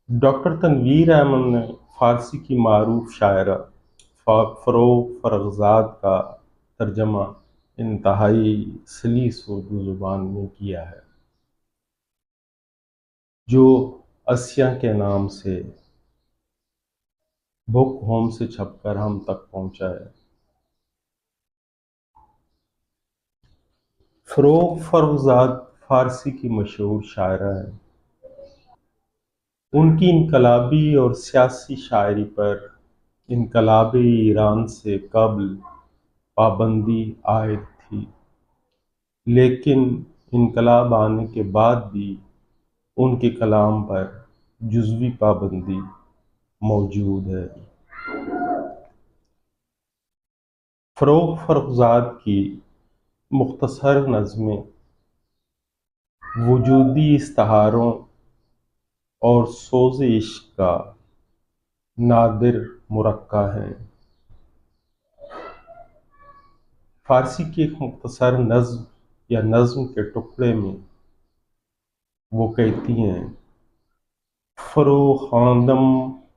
Doctor Tanveer Ahmad نے فارسی کی معروف شاعرہ فروغ فرخزاد کا ترجمہ انتہائی سلیس اردو زبان میں کیا ہے، جو اسیا کے نام سے بک ہوم سے چھپ کر ہم تک پہنچا ہے۔ فروغ فرخزاد فارسی کی مشہور شاعرہ ہیں۔ ان کی انقلابی اور سیاسی شاعری پر انقلاب ایران سے قبل پابندی عائد تھی، لیکن انقلاب آنے کے بعد بھی ان کے کلام پر جزوی پابندی موجود ہے۔ فروغ فرخزاد کی مختصر نظمیں وجودی استعاروں اور سوز عشق کا نادر مرقع ہیں۔ فارسی کی ایک مختصر نظم یا نظم کے ٹکڑے میں وہ کہتی ہیں: فروخواندم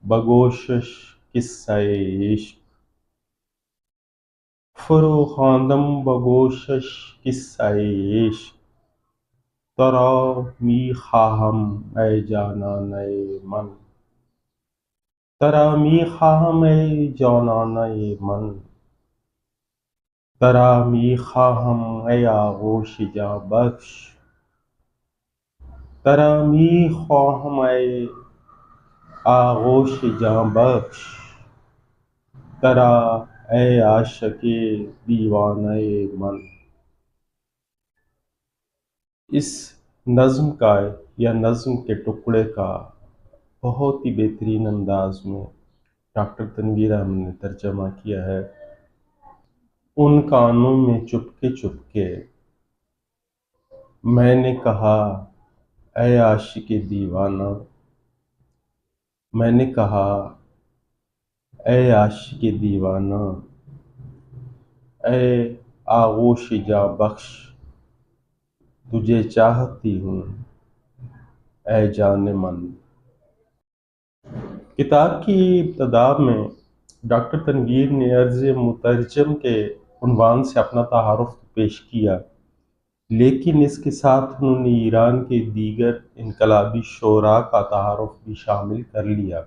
بگوشش قصہ عشق، فروخواندم بگوشش قصہ عشق، ترا می خواهم ای جانانه من، ترا می خواهم ای جانانه من، ترا می خواهم ای آغوش جان بخش، ترا می خواهم ای آغوش جان بخش، ترا اے عاشق دیوانہ من۔ اس نظم کا یا نظم کے ٹکڑے کا بہت ہی بہترین انداز میں ڈاکٹر تنویر احمد نے ترجمہ کیا ہے۔ ان کانوں میں چپکے میں نے کہا اے عاشق دیوانہ، میں نے کہا اے عاشق دیوانہ، اے آغوش جاں بخش، تجھے چاہتی ہوں اے جان من۔ کتاب کی ابتدا میں ڈاکٹر تنویر نے عرض مترجم کے عنوان سے اپنا تعارف پیش کیا، لیکن اس کے ساتھ انہوں نے ایران کے دیگر انقلابی شعراء کا تعارف بھی شامل کر لیا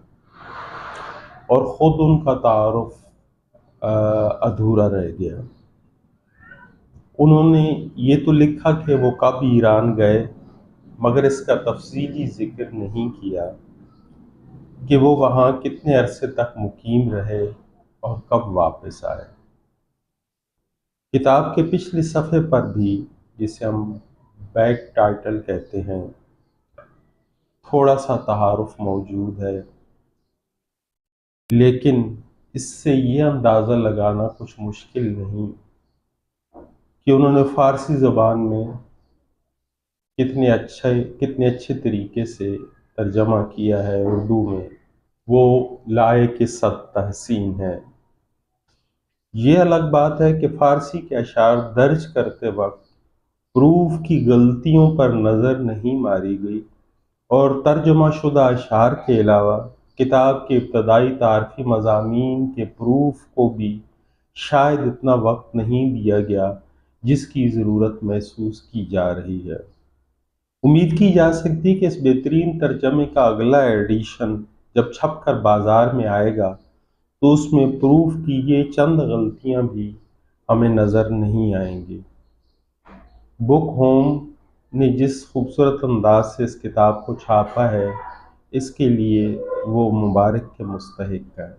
اور خود ان کا تعارف ادھورا رہ گیا۔ انہوں نے یہ تو لکھا کہ وہ کب ایران گئے، مگر اس کا تفصیلی ذکر نہیں کیا کہ وہ وہاں کتنے عرصے تک مقیم رہے اور کب واپس آئے۔ کتاب کے پچھلے صفحے پر بھی، جسے ہم بیک ٹائٹل کہتے ہیں، تھوڑا سا تعارف موجود ہے، لیکن اس سے یہ اندازہ لگانا کچھ مشکل نہیں کہ انہوں نے فارسی زبان میں کتنے اچھے طریقے سے ترجمہ کیا ہے اردو میں، وہ لائق صد تحسین ہے۔ یہ الگ بات ہے کہ فارسی کے اشعار درج کرتے وقت حروف کی غلطیوں پر نظر نہیں ماری گئی، اور ترجمہ شدہ اشعار کے علاوہ کتاب کے ابتدائی تعارفی مضامین کے پروف کو بھی شاید اتنا وقت نہیں دیا گیا جس کی ضرورت محسوس کی جا رہی ہے۔ امید کی جا سکتی کہ اس بہترین ترجمے کا اگلا ایڈیشن جب چھپ کر بازار میں آئے گا تو اس میں پروف کی یہ چند غلطیاں بھی ہمیں نظر نہیں آئیں گی۔ بک ہوم نے جس خوبصورت انداز سے اس کتاب کو چھاپا ہے، اس کے لیے وہ مبارک کے مستحق ہے۔